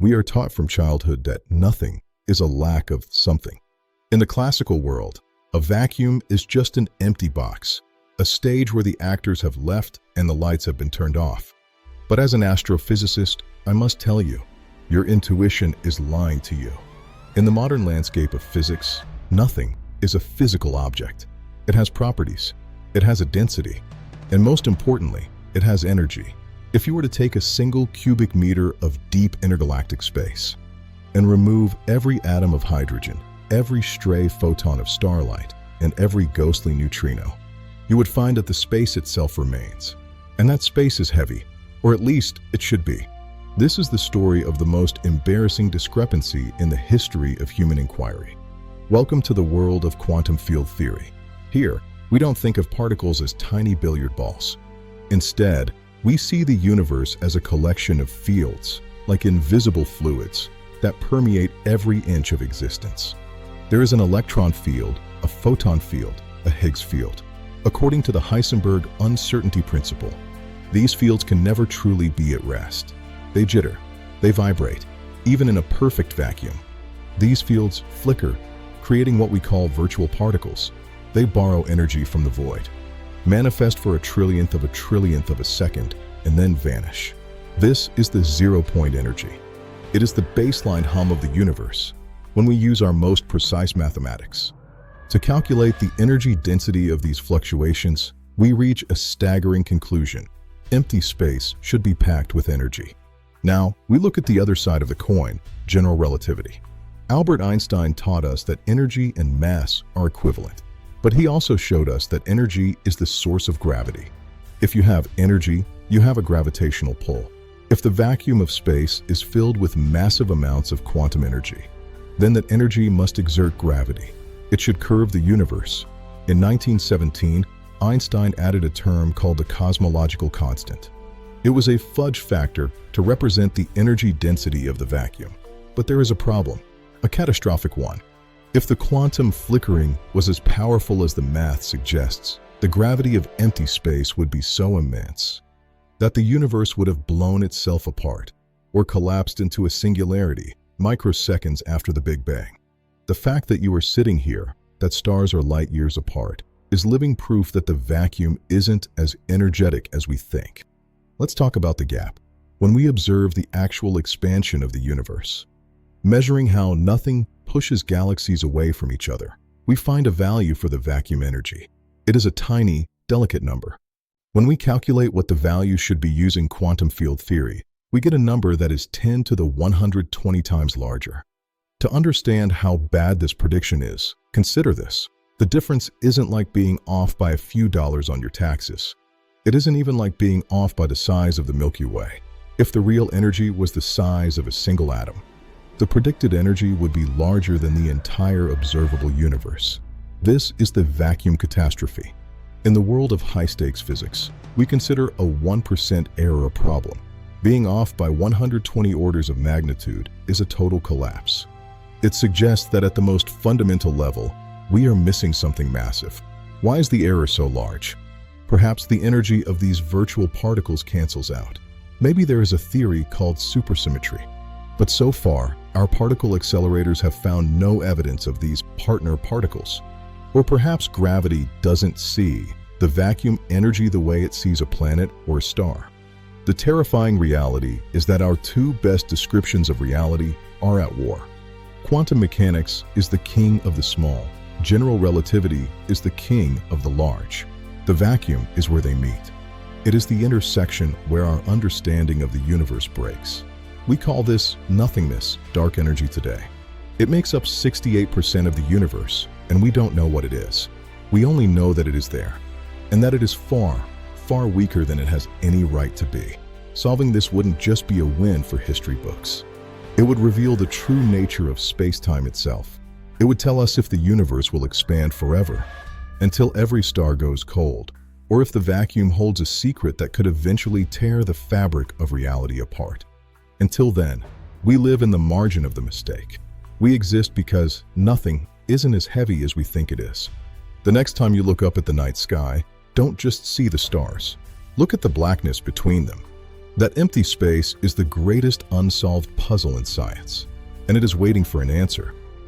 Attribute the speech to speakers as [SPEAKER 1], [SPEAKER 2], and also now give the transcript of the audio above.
[SPEAKER 1] We are taught from childhood that nothing is a lack of something. In the classical world, a vacuum is just an empty box, a stage where the actors have left and the lights have been turned off. But as an astrophysicist, I must tell you, your intuition is lying to you. In the modern landscape of physics, nothing is a physical object. It has properties, it has a density, and most importantly, it has energy. If you were to take a single cubic meter of deep intergalactic space and remove every atom of hydrogen, every stray photon of starlight, and every ghostly neutrino, you would find that the space itself remains. And that space is heavy, or at least it should be. This is the story of the most embarrassing discrepancy in the history of human inquiry. Welcome to the world of quantum field theory. Here, we don't think of particles as tiny billiard balls. Instead, we see the universe as a collection of fields, like invisible fluids, that permeate every inch of existence. There is an electron field, a photon field, a Higgs field. According to the Heisenberg uncertainty principle, these fields can never truly be at rest. They jitter, they vibrate, even in a perfect vacuum. These fields flicker, creating what we call virtual particles. They borrow energy from the void, manifest for a trillionth of a second, and then vanish. This is the zero-point energy. It is the baseline hum of the universe when we use our most precise mathematics. To calculate the energy density of these fluctuations, we reach a staggering conclusion. Empty space should be packed with energy. Now, we look at the other side of the coin, general relativity. Albert Einstein taught us that energy and mass are equivalent, but he also showed us that energy is the source of gravity. If you have energy, you have a gravitational pull. If the vacuum of space is filled with massive amounts of quantum energy, then that energy must exert gravity. It should curve the universe. In 1917, Einstein added a term called the Cosmological Constant. It was a fudge factor to represent the energy density of the vacuum. But there is a problem, a catastrophic one. If the quantum flickering was as powerful as the math suggests, the gravity of empty space would be so immense that the universe would have blown itself apart or collapsed into a singularity microseconds after the Big Bang. The fact that you are sitting here, that stars are light years apart, is living proof that the vacuum isn't as energetic as we think. Let's talk about the gap. When we observe the actual expansion of the universe, measuring how nothing pushes galaxies away from each other, we find a value for the vacuum energy. It is a tiny, delicate number. When we calculate what the value should be using quantum field theory, we get a number that is 10 to the 120 times larger. To understand how bad this prediction is, consider this. The difference isn't like being off by a few dollars on your taxes. It isn't even like being off by the size of the Milky Way. If the real energy was the size of a single atom, the predicted energy would be larger than the entire observable universe. This is the vacuum catastrophe. In the world of high-stakes physics, we consider a 1% error a problem. Being off by 120 orders of magnitude is a total collapse. It suggests that at the most fundamental level, we are missing something massive. Why is the error so large? Perhaps the energy of these virtual particles cancels out. Maybe there is a theory called supersymmetry. But so far, our particle accelerators have found no evidence of these partner particles. Or perhaps gravity doesn't see the vacuum energy the way it sees a planet or a star. The terrifying reality is that our two best descriptions of reality are at war. Quantum mechanics is the king of the small. General relativity is the king of the large. The vacuum is where they meet. It is the intersection where our understanding of the universe breaks. We call this nothingness, dark energy today. It makes up 68% of the universe, and we don't know what it is. We only know that it is there, and that it is far, far weaker than it has any right to be. Solving this wouldn't just be a win for history books. It would reveal the true nature of space-time itself. It would tell us if the universe will expand forever, until every star goes cold, or if the vacuum holds a secret that could eventually tear the fabric of reality apart. Until then, we live in the margin of the mistake. We exist because nothing isn't as heavy as we think it is. The next time you look up at the night sky, don't just see the stars. Look at the blackness between them. That empty space is the greatest unsolved puzzle in science, and it is waiting for an answer.